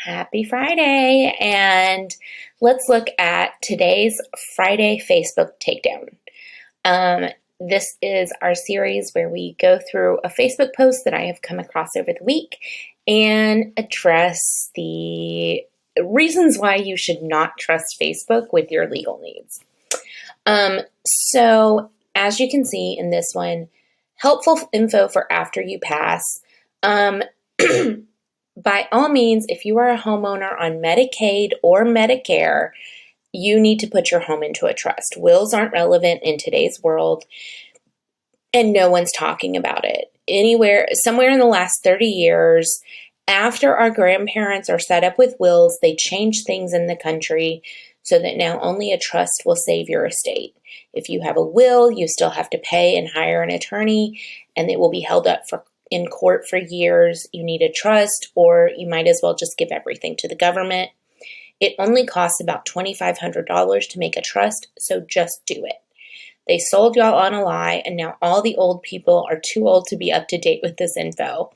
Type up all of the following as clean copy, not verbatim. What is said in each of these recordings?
Happy Friday, and let's look at today's Friday Facebook Takedown. This is our series where we go through a Facebook post that I have come across over the week and address the reasons why you should not trust Facebook with your legal needs. So as you can see in this one, helpful info for after you pass. By all means, if you are a homeowner on Medicaid or Medicare, you need to put your home into a trust. Wills aren't relevant in today's world, and no one's talking about it. Somewhere in the last 30 years, after our grandparents are set up with wills, they change things in the country so that now only a trust will save your estate. If you have a will, you still have to pay and hire an attorney, and it will be held up in court for years. You need a trust, or you might as well just give everything to the government. It only costs about $2,500 to make a trust, so just do it. They sold y'all on a lie, and now all the old people are too old to be up to date with this info.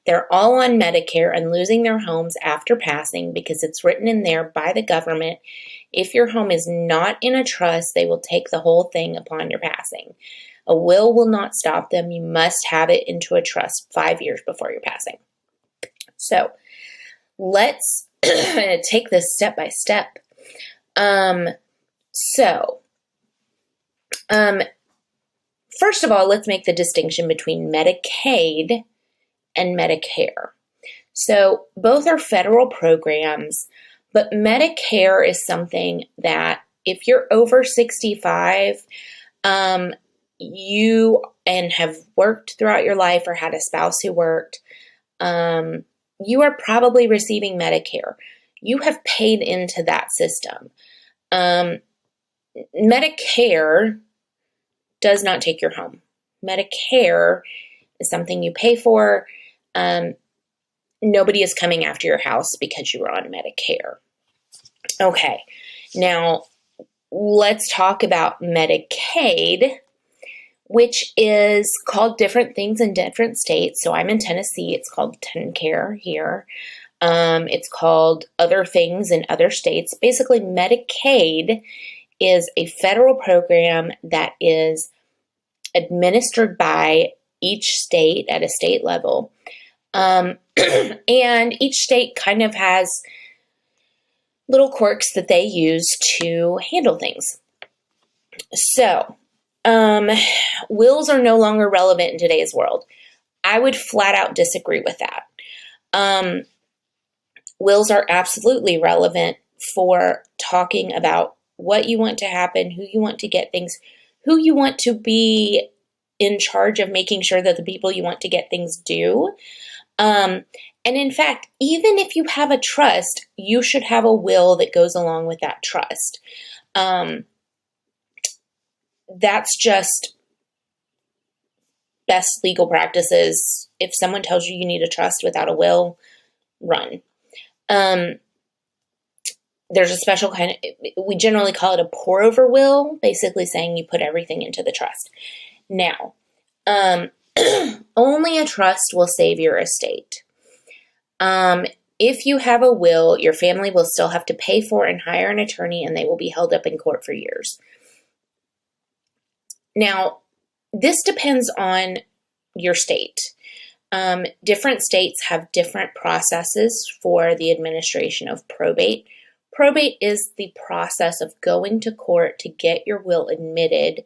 They're all on Medicare and losing their homes after passing because it's written in there by the government. If your home is not in a trust, they will take the whole thing upon your passing. A will not stop them. You must have it into a trust 5 years before your passing. So let's take this step by step. First of all, let's make the distinction between Medicaid and Medicare. So both are federal programs, but Medicare is something that if you're over 65, you and have worked throughout your life or had a spouse who worked, you are probably receiving Medicare. You have paid into that system. Medicare does not take your home. Medicare is something you pay for. Nobody is coming after your house because you are on Medicare. Okay, now let's talk about Medicaid, which is called different things in different states. So I'm in Tennessee. It's called TennCare here. It's called other things in other states. Basically, Medicaid is a federal program that is administered by each state at a state level. And each state kind of has little quirks that they use to handle things. So, wills are no longer relevant in today's world. I would flat out disagree with that. Wills are absolutely relevant for talking about what you want to happen, who you want to get things, who you want to be in charge of making sure that the people you want to get things do. And in fact, even if you have a trust, you should have a will that goes along with that trust. That's just best legal practices. If someone tells you you need a trust without a will, run. There's a special kind of, we generally call it a pour-over will, basically saying you put everything into the trust. Now, only a trust will save your estate. If you have a will, your family will still have to pay for and hire an attorney, and they will be held up in court for years. Now, this depends on your state. Different states have different processes for the administration of probate. Probate is the process of going to court to get your will admitted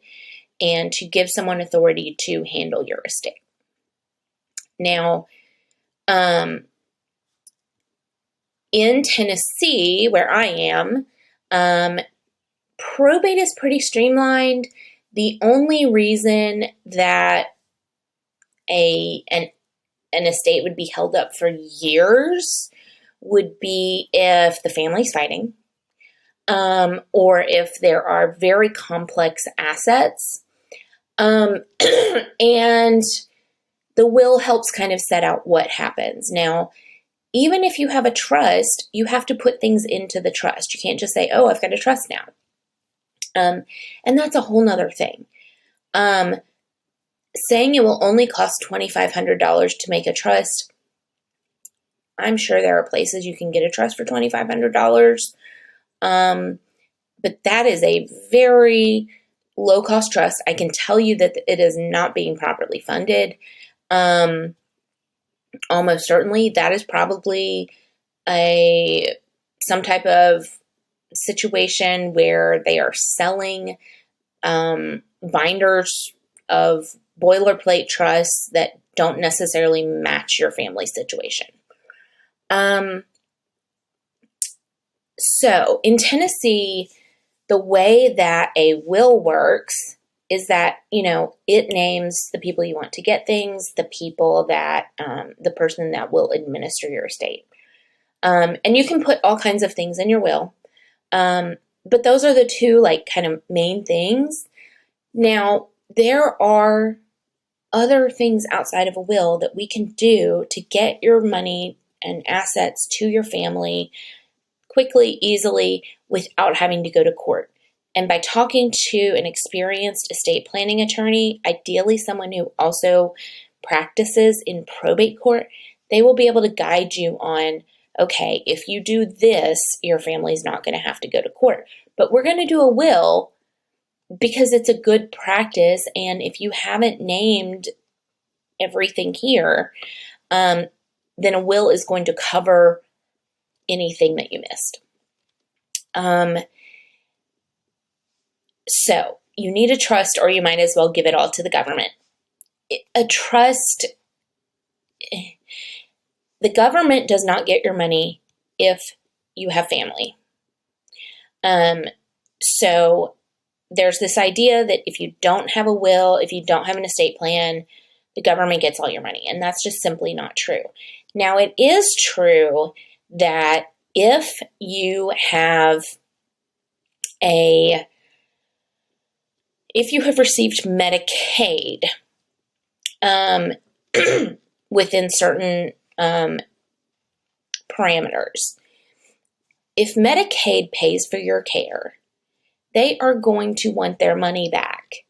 and to give someone authority to handle your estate. Now, in Tennessee, where I am, probate is pretty streamlined. The only reason that an estate would be held up for years would be if the family's fighting, or if there are very complex assets. And the will helps kind of set out what happens. Now, even if you have a trust, you have to put things into the trust. You can't just say, oh, I've got a trust now. And that's a whole nother thing. Saying it will only cost $2,500 to make a trust I'm sure there are places you can get a trust for $2,500. But that is a very low cost trust. I can tell you that it is not being properly funded. Almost certainly that is probably some type of situation where they are selling binders of boilerplate trusts that don't necessarily match your family situation. So in Tennessee, the way that a will works is that, it names the people you want to get things, the people that, the person that will administer your estate. And you can put all kinds of things in your will. But those are the two, kind of main things. Now, there are other things outside of a will that we can do to get your money and assets to your family quickly, easily, without having to go to court. And by talking to an experienced estate planning attorney, ideally someone who also practices in probate court, they will be able to guide you on, okay, if you do this, your family's not going to have to go to court. But we're going to do a will because it's a good practice. And if you haven't named everything here, then a will is going to cover anything that you missed. So you need a trust, or you might as well give it all to the government. A trust, the government does not get your money if you have family. So there's this idea that if you don't have a will, if you don't have an estate plan, the government gets all your money. And that's just simply not true. Now, it is true that if you have received Medicaid within certain parameters, if Medicaid pays for your care, they are going to want their money back.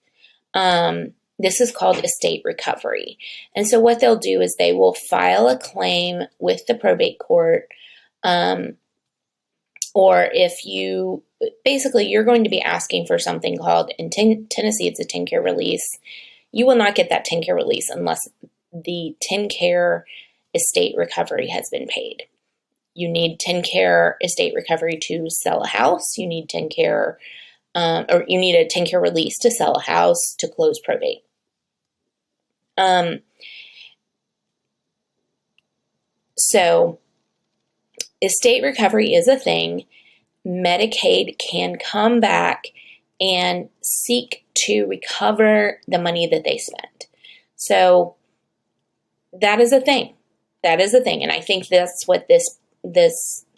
This is called estate recovery. And so what they'll do is they will file a claim with the probate court, or if you're going to be asking for something called, in Tennessee, it's a TennCare release. You will not get that TennCare release unless the TennCare estate recovery has been paid. You need TennCare estate recovery to sell a house. You need TennCare, or you need a TennCare release to sell a house, to close probate. So estate recovery is a thing. Medicaid can come back and seek to recover the money that they spent. So that is a thing. That is a thing. And I think that's what this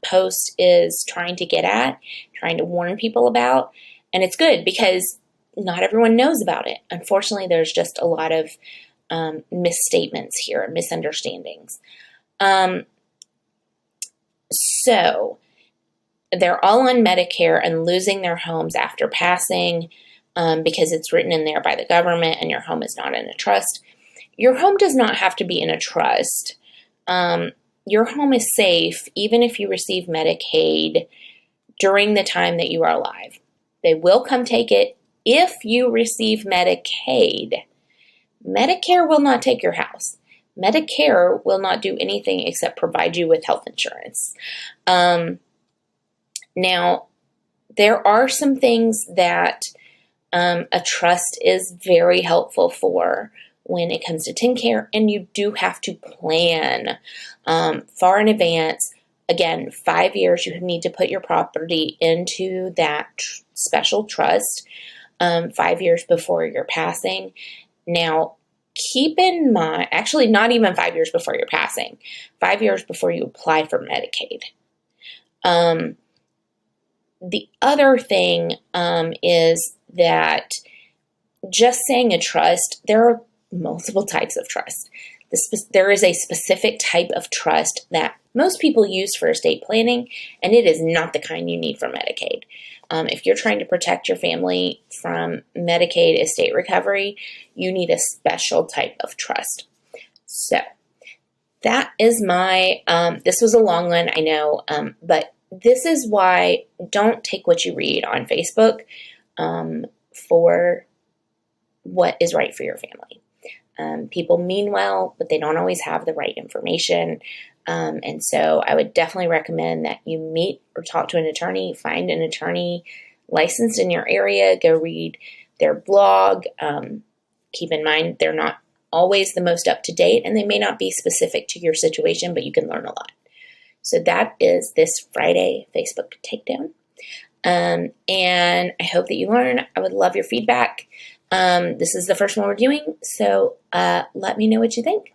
post is trying to get at, trying to warn people about. And it's good because not everyone knows about it. Unfortunately, there's just a lot of misstatements here, misunderstandings. So they're all on Medicare and losing their homes after passing because it's written in there by the government and your home is not in a trust. Your home does not have to be in a trust. Your home is safe even if you receive Medicaid during the time that you are alive. They will come take it if you receive Medicaid. Medicare will not take your house. Medicare will not do anything except provide you with health insurance. Now, there are some things that a trust is very helpful for when it comes to TennCare, and you do have to plan far in advance. Again, 5 years, you need to put your property into that special trust 5 years before your passing. Now, keep in mind, actually not even 5 years before your passing, 5 years before you apply for Medicaid. The other thing is that just saying a trust, there are multiple types of trust. There is a specific type of trust that most people use for estate planning, and it is not the kind you need for Medicaid. If you're trying to protect your family from Medicaid estate recovery, you need a special type of trust. So that is my, this was a long one, I know, but this is why don't take what you read on Facebook for what is right for your family. People mean well, but they don't always have the right information. And so I would definitely recommend that you meet or talk to an attorney, find an attorney licensed in your area, go read their blog. Keep in mind, they're not always the most up to date, and they may not be specific to your situation, but you can learn a lot. So that is this Friday Facebook Takedown. And I hope that you learn. I would love your feedback. This is the first one we're doing, so let me know what you think.